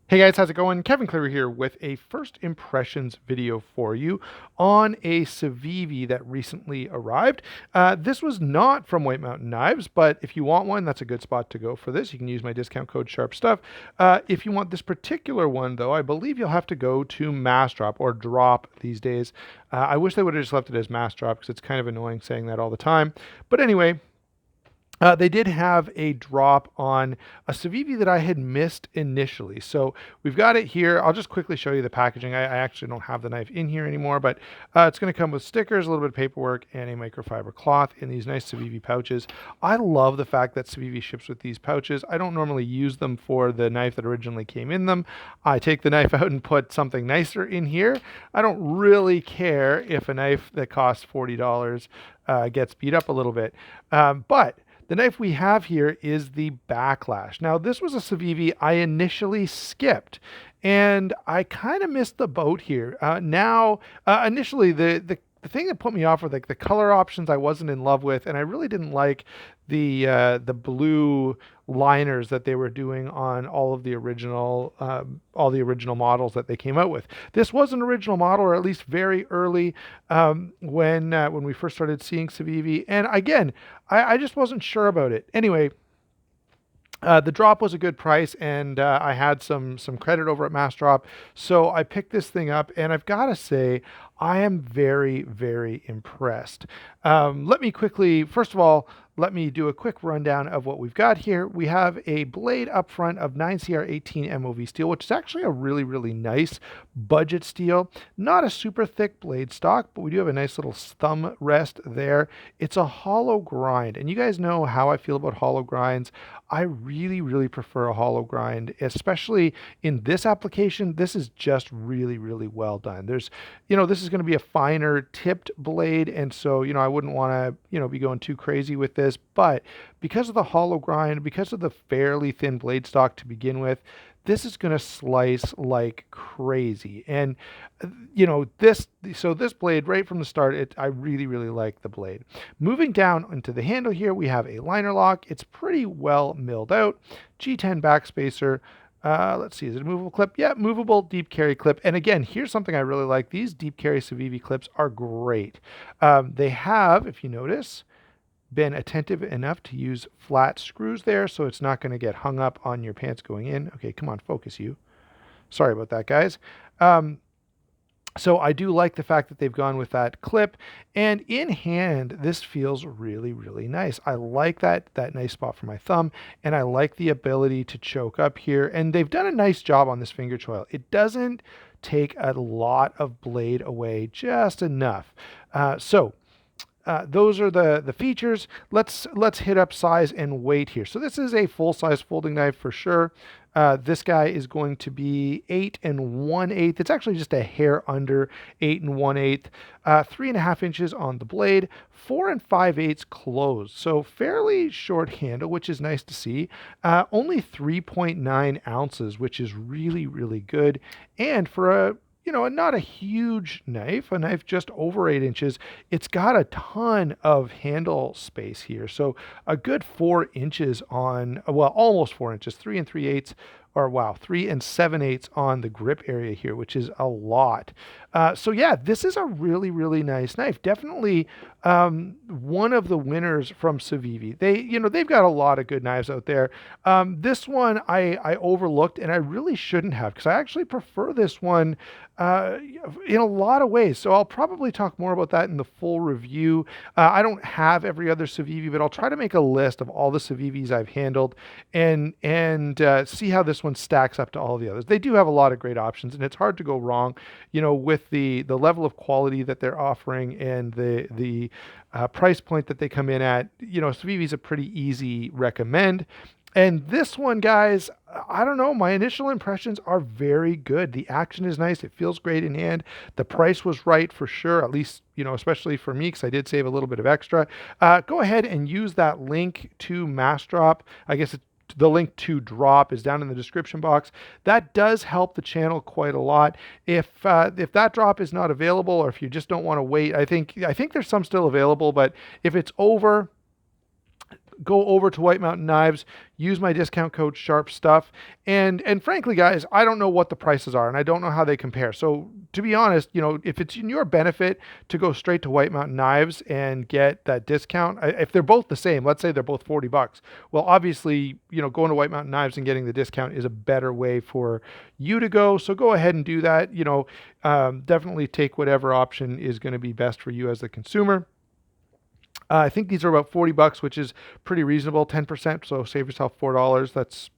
Hey guys, how's it going? Kevin Cleary here with a first impressions video for you on a Civivi that recently arrived. This was not from White Mountain Knives, but if you want one, that's a good spot to go for this. You can use my discount code SHARPSTUFF. If you want this particular one, though, I believe you'll have to go to Mass Drop or Drop these days. I wish they would have just left it as Mass Drop because it's kind of annoying saying that all the time. But anyway, they did have a drop on a Civivi that I had missed initially. So we've got it here. I'll just quickly show you the packaging. I actually don't have the knife in here anymore, but it's going to come with stickers, a little bit of paperwork, and a microfiber cloth in these nice Civivi pouches. I love the fact that Civivi ships with these pouches. I don't normally use them for the knife that originally came in them. I take the knife out and put something nicer in here. I don't really care if a knife that costs $40 gets beat up a little bit. But the knife we have here is the Backlash. Now, this was a Civivi I initially skipped, and I kind of missed the boat here. Initially, the thing that put me off were like the color options I wasn't in love with, and I really didn't like the blue liners that they were doing on all the original models that they came out with. This was an original model, or at least very early when we first started seeing Civivi. And again, I just wasn't sure about it. Anyway, the drop was a good price, and I had some credit over at Mass Drop, so I picked this thing up, and I've got to say, I am very, very impressed. First of all, let me do a quick rundown of what we've got here. We have a blade up front of 9CR18 MOV steel, which is actually a really, really nice budget steel. Not a super thick blade stock, but we do have a nice little thumb rest there. It's a hollow grind, and you guys know how I feel about hollow grinds. I really, really prefer a hollow grind, especially in this application. This is just really, really well done. This is going to be a finer tipped blade, and so, I wouldn't want to, be going too crazy with this, but because of the hollow grind, because of the fairly thin blade stock to begin with, this is going to slice like crazy. And this blade right from the start, I really, really like the blade. Moving down into the handle here, we have a liner lock. It's pretty well milled out. G10 backspacer. Let's see, is it a movable clip? Yeah, movable deep carry clip. And again, here's something I really like. These deep carry Civivi clips are great. They have, if you notice, been attentive enough to use flat screws there, so it's not going to get hung up on your pants going in. Okay, come on, focus you. Sorry about that, guys. So I do like the fact that they've gone with that clip, and in hand, this feels really, really nice. I like that nice spot for my thumb, and I like the ability to choke up here, and they've done a nice job on this finger choil. It doesn't take a lot of blade away, just enough. Those are the features. Let's hit up size and weight here. So this is a full-size folding knife for sure. This guy is going to be 8 1/8. It's actually just a hair under 8 1/8. 3.5 inches on the blade, 4 5/8 closed. So fairly short handle, which is nice to see. Only 3.9 ounces, which is really, really good. And for not a huge knife, a knife just over 8 inches, it's got a ton of handle space here. So a good 4 inches almost 4 inches, 3 3/8, or wow, 3 7/8 on the grip area here, which is a lot. So yeah, this is a really, really nice knife. Definitely one of the winners from Civivi. They've got a lot of good knives out there. This one I overlooked, and I really shouldn't have, because I actually prefer this one in a lot of ways. So I'll probably talk more about that in the full review. I don't have every other Civivi, but I'll try to make a list of all the Civivis I've handled and see how this one stacks up to all the others. They do have a lot of great options, and it's hard to go wrong, with the level of quality that they're offering and the price point that they come in at. Civivi's a pretty easy recommend. And this one, guys, I don't know. My initial impressions are very good. The action is nice. It feels great in hand. The price was right for sure, at least, especially for me, because I did save a little bit of extra. Go ahead and use that link to Mass Drop. I guess the link to drop is down in the description box. That does help the channel quite a lot. If that drop is not available, or if you just don't want to wait, I think there's some still available, but if it's over, go over to White Mountain Knives, use my discount code Sharp Stuff, and frankly, guys, I don't know what the prices are, and I don't know how they compare. So to be honest, if it's in your benefit to go straight to White Mountain Knives and get that discount, if they're both the same, let's say they're both $40. Well, obviously, going to White Mountain Knives and getting the discount is a better way for you to go. So go ahead and do that. Definitely take whatever option is going to be best for you as the consumer. I think these are about $40, which is pretty reasonable, 10%. So save yourself $4. That's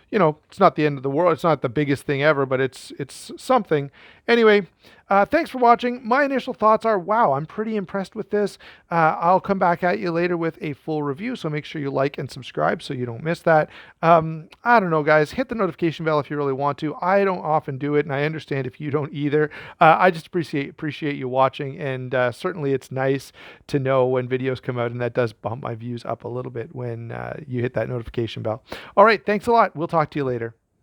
it's not the end of the world. It's not the biggest thing ever, but it's something. Anyway, thanks for watching. My initial thoughts are, wow, I'm pretty impressed with this. I'll come back at you later with a full review, so make sure you like and subscribe so you don't miss that. I don't know, guys. Hit the notification bell if you really want to. I don't often do it, and I understand if you don't either. I just appreciate you watching, and certainly it's nice to know when videos come out, and that does bump my views up a little bit when you hit that notification bell. All right, thanks a lot. We'll talk to you later.